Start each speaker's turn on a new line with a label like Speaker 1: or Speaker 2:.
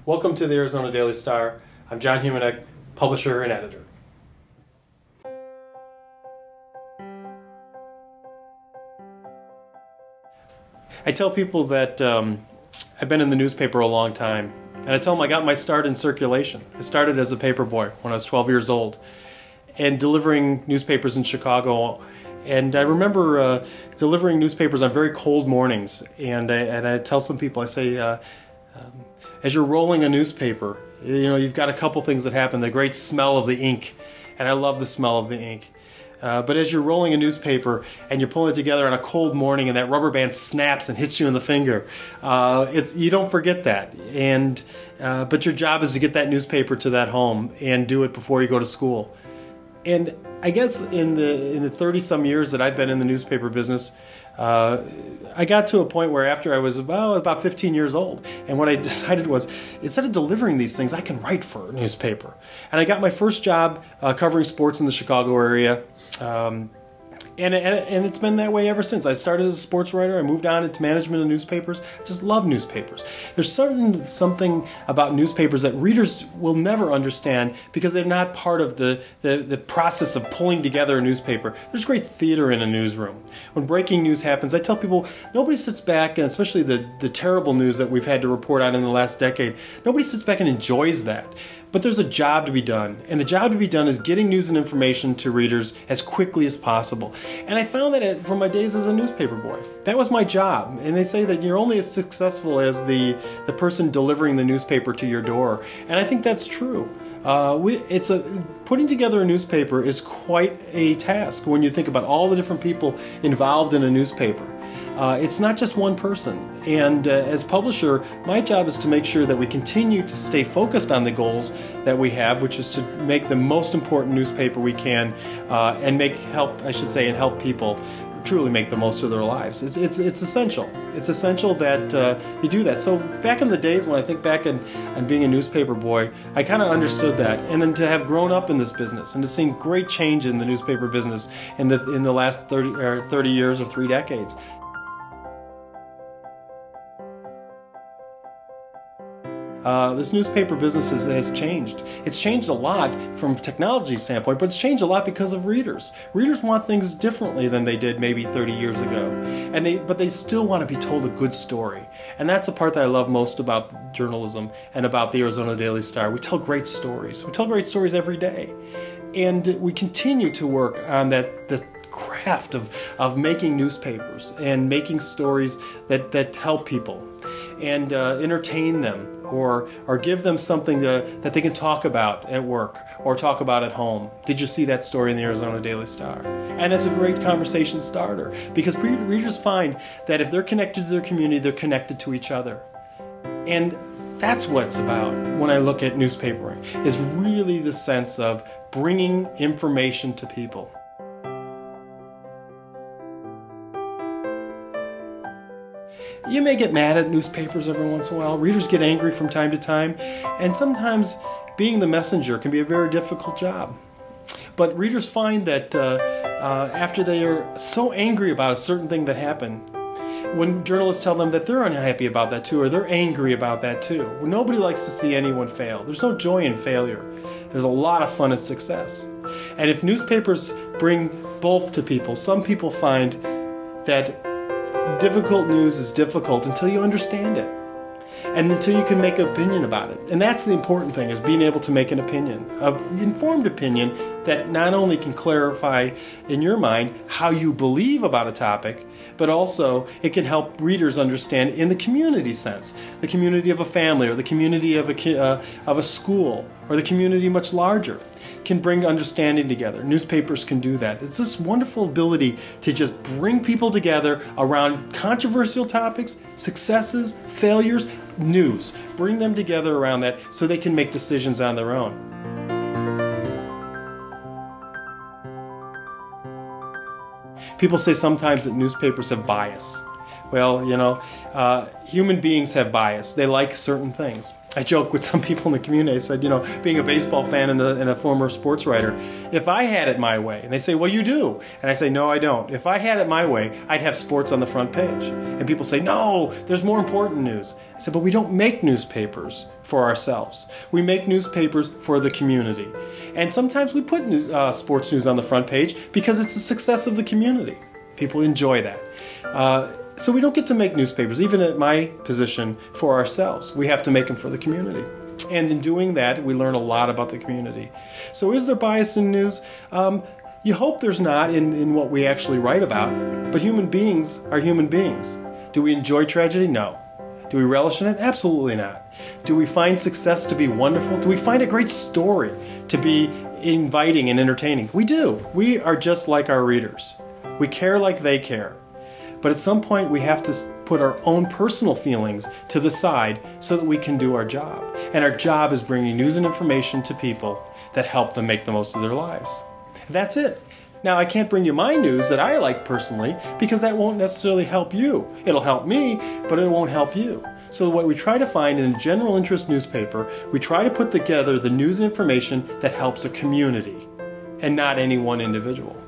Speaker 1: Welcome to the Arizona Daily Star. I'm John Humenik, publisher and editor. I tell people that I've been in the newspaper a long time, and I tell them I got my start in circulation. I started as a paper boy when I was 12 years old and delivering newspapers in Chicago. And I remember delivering newspapers on very cold mornings, and I tell some people, I say, as you're rolling a newspaper, you've got a couple things that happen. The great smell of the ink, and I love the smell of the ink. But as you're rolling a newspaper and you're pulling it together on a cold morning and that rubber band snaps and hits you in the finger, you don't forget that. But your job is to get that newspaper to that home and do it before you go to school. And I guess in the 30-some years that I've been in the newspaper business, I got to a point where after I was about 15 years old, and what I decided was, instead of delivering these things, I can write for a newspaper. And I got my first job covering sports in the Chicago area. And it's been that way ever since. I started as a sports writer. I moved on into management of newspapers. Just love newspapers. There's something about newspapers that readers will never understand because they're not part of the process of pulling together a newspaper. There's great theater in a newsroom. When breaking news happens, I tell people, nobody sits back, and especially the terrible news that we've had to report on in the last decade, nobody sits back and enjoys that. But there's a job to be done, and the job to be done is getting news and information to readers as quickly as possible. And I found that from my days as a newspaper boy. That was my job. And they say that you're only as successful as the person delivering the newspaper to your door. And I think that's true. Putting together a newspaper is quite a task when you think about all the different people involved in a newspaper. It's not just one person, and as publisher, my job is to make sure that we continue to stay focused on the goals that we have, which is to make the most important newspaper we can, and help people truly make the most of their lives. It's essential. It's essential that you do that. So back in the days when I think back on being a newspaper boy, I kind of understood that, and then to have grown up in this business and to see great change in the newspaper business in the last 30 years or 3 decades. This newspaper business has changed. It's changed a lot from a technology standpoint, but it's changed a lot because of readers. Readers want things differently than they did maybe 30 years ago, but they still want to be told a good story. And that's the part that I love most about journalism and about the Arizona Daily Star. We tell great stories. We tell great stories every day, and we continue to work on the craft of making newspapers and making stories that help people and entertain them, or give them something that they can talk about at work or talk about at home. Did you see that story in the Arizona Daily Star? And it's a great conversation starter because readers find that if they're connected to their community, they're connected to each other. And that's what it's about when I look at newspapering, is really the sense of bringing information to people. You may get mad at newspapers every once in a while. Readers get angry from time to time, and sometimes being the messenger can be a very difficult job. But readers find that after they are so angry about a certain thing that happened, when journalists tell them that they're unhappy about that too, or they're angry about that too. Nobody likes to see anyone fail. There's no joy in failure. There's a lot of fun in success. And if newspapers bring both to people, some people find that difficult news is difficult until you understand it, and until you can make an opinion about it. And that's the important thing, is being able to make an opinion, an informed opinion that not only can clarify in your mind how you believe about a topic, but also it can help readers understand in the community sense, the community of a family, or the community of a school, or the community much larger. Can bring understanding together. Newspapers can do that. It's this wonderful ability to just bring people together around controversial topics, successes, failures, news. Bring them together around that so they can make decisions on their own. People say sometimes that newspapers have bias. Well, human beings have bias. They like certain things. I joke with some people in the community. I said, you know, being a baseball fan and a former sports writer, if I had it my way, and they say, well, you do. And I say, no, I don't. If I had it my way, I'd have sports on the front page. And people say, no, there's more important news. I said, but we don't make newspapers for ourselves. We make newspapers for the community. And sometimes we put sports news on the front page because it's the success of the community. People enjoy that. So we don't get to make newspapers, even at my position, for ourselves. We have to make them for the community. And in doing that, we learn a lot about the community. So is there bias in news? You hope there's not in what we actually write about, but human beings are human beings. Do we enjoy tragedy? No. Do we relish in it? Absolutely not. Do we find success to be wonderful? Do we find a great story to be inviting and entertaining? We do. We are just like our readers. We care like they care. But at some point we have to put our own personal feelings to the side so that we can do our job. And our job is bringing news and information to people that help them make the most of their lives. That's it. Now, I can't bring you my news that I like personally because that won't necessarily help you. It'll help me, but it won't help you. So what we try to find in a general interest newspaper, we try to put together the news and information that helps a community and not any one individual.